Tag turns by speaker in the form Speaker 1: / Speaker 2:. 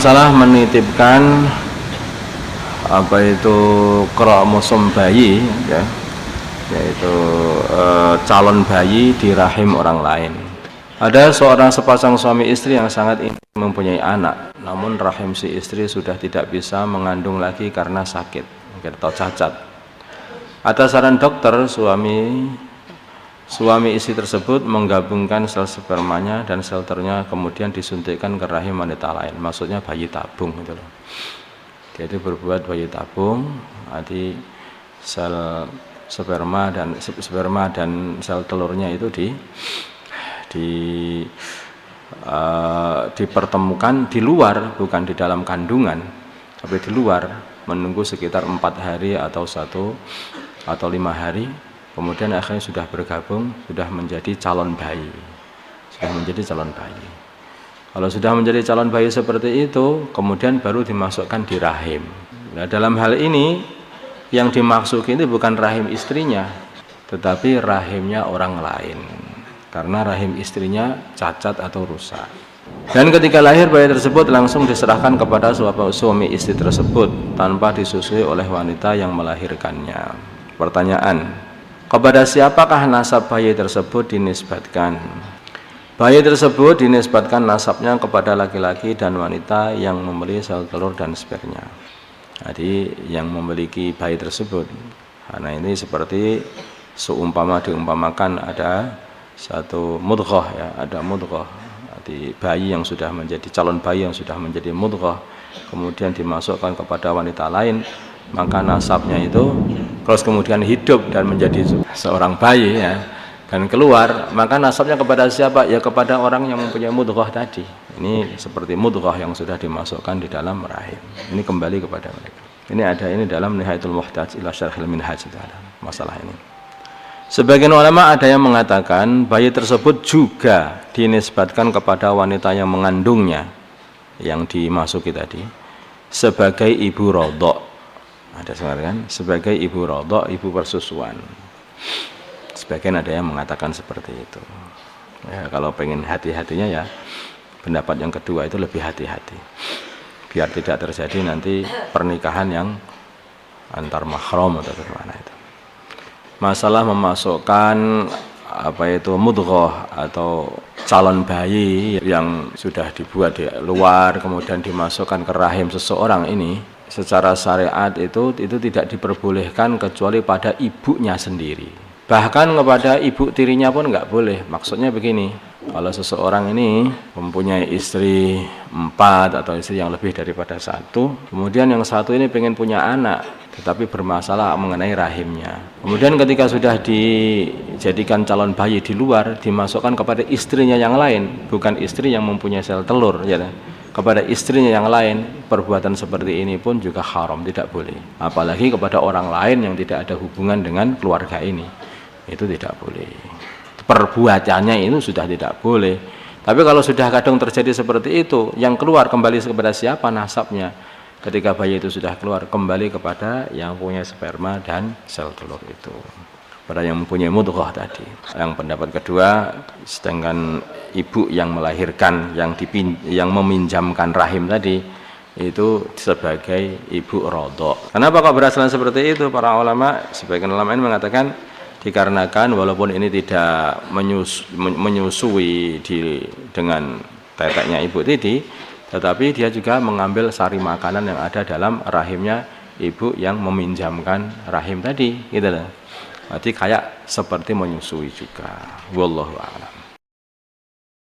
Speaker 1: masalah menitipkan apa itu kromosom bayi ya, yaitu calon bayi di rahim orang lain. Ada seorang sepasang suami istri yang sangat ingin mempunyai anak, namun rahim si istri sudah tidak bisa mengandung lagi karena sakit atau cacat. Atas saran dokter, suami istri tersebut menggabungkan sel spermanya dan sel telurnya kemudian disuntikkan ke rahim wanita lain. Maksudnya bayi tabung gitu loh. Dia itu berbuat bayi tabung, nanti sel sperma dan sel telurnya itu dipertemukan di luar, bukan di dalam kandungan, tapi di luar, menunggu sekitar 4 hari atau 5 hari. Kemudian akhirnya sudah bergabung, sudah menjadi calon bayi. Kalau sudah menjadi calon bayi seperti itu, kemudian baru dimasukkan di rahim. Nah, dalam hal ini yang dimaksud ini bukan rahim istrinya, tetapi rahimnya orang lain. Karena rahim istrinya cacat atau rusak. Dan ketika lahir, bayi tersebut langsung diserahkan kepada suami istri tersebut tanpa disusui oleh wanita yang melahirkannya. Pertanyaan, kepada siapakah nasab bayi tersebut dinisbatkan? Bayi tersebut dinisbatkan nasabnya kepada laki-laki dan wanita yang memiliki sel telur dan spermanya. Jadi yang memiliki bayi tersebut. Nah, ini seperti diumpamakan ada satu mudghah ya, ada mudghah. Jadi bayi yang sudah menjadi calon bayi yang sudah menjadi mudghah kemudian dimasukkan kepada wanita lain, maka nasabnya itu terus kemudian hidup dan menjadi seorang bayi ya, dan keluar, maka nasabnya kepada siapa? Ya kepada orang yang mempunyai mudghah tadi. Ini seperti mudghah yang sudah dimasukkan di dalam rahim. Ini kembali kepada mereka. Ini dalam Nihayatul Muhtaj ila Syarhil Minhaj, masalah ini. Sebagian ulama ada yang mengatakan bayi tersebut juga dinisbatkan kepada wanita yang mengandungnya, yang dimasuki tadi, sebagai ibu rodok. Ada kan? Sebagai ibu rodok, ibu persusuan. Sebagian ada yang mengatakan seperti itu. Ya, kalau pengen hati-hatinya ya, pendapat yang kedua itu lebih hati-hati. Biar tidak terjadi nanti pernikahan yang antar mahram atau bagaimana itu. Masalah memasukkan mudghah atau calon bayi yang sudah dibuat di luar kemudian dimasukkan ke rahim seseorang ini, secara syariat itu tidak diperbolehkan kecuali pada ibunya sendiri. Bahkan kepada ibu tirinya pun nggak boleh. Maksudnya begini, kalau seseorang ini mempunyai istri 4 atau istri yang lebih daripada 1, kemudian yang satu ini pengen punya anak, tetapi bermasalah mengenai rahimnya. Kemudian ketika sudah dijadikan calon bayi di luar, dimasukkan kepada istrinya yang lain, bukan istri yang mempunyai sel telur, ya, kepada istrinya yang lain, perbuatan seperti ini pun juga haram, tidak boleh. Apalagi kepada orang lain yang tidak ada hubungan dengan keluarga ini. Itu tidak boleh. Perbuatannya itu sudah tidak boleh. Tapi kalau sudah kadang terjadi seperti itu, yang keluar kembali kepada siapa nasabnya? Ketika bayi itu sudah keluar, kembali kepada yang punya sperma dan sel telur itu, pada yang mempunyai mudghah tadi. Yang pendapat kedua, sedangkan ibu yang melahirkan, yang meminjamkan rahim tadi, itu sebagai ibu rodok. Kenapa kok berasalan seperti itu? Para ulama, sebagian ulama ini mengatakan dikarenakan walaupun ini tidak menyusui dengan teteknya ibu tadi, tetapi dia juga mengambil sari makanan yang ada dalam rahimnya ibu yang meminjamkan rahim tadi, gitu loh. Berarti kayak seperti menyusui juga. Wallahu a'lam.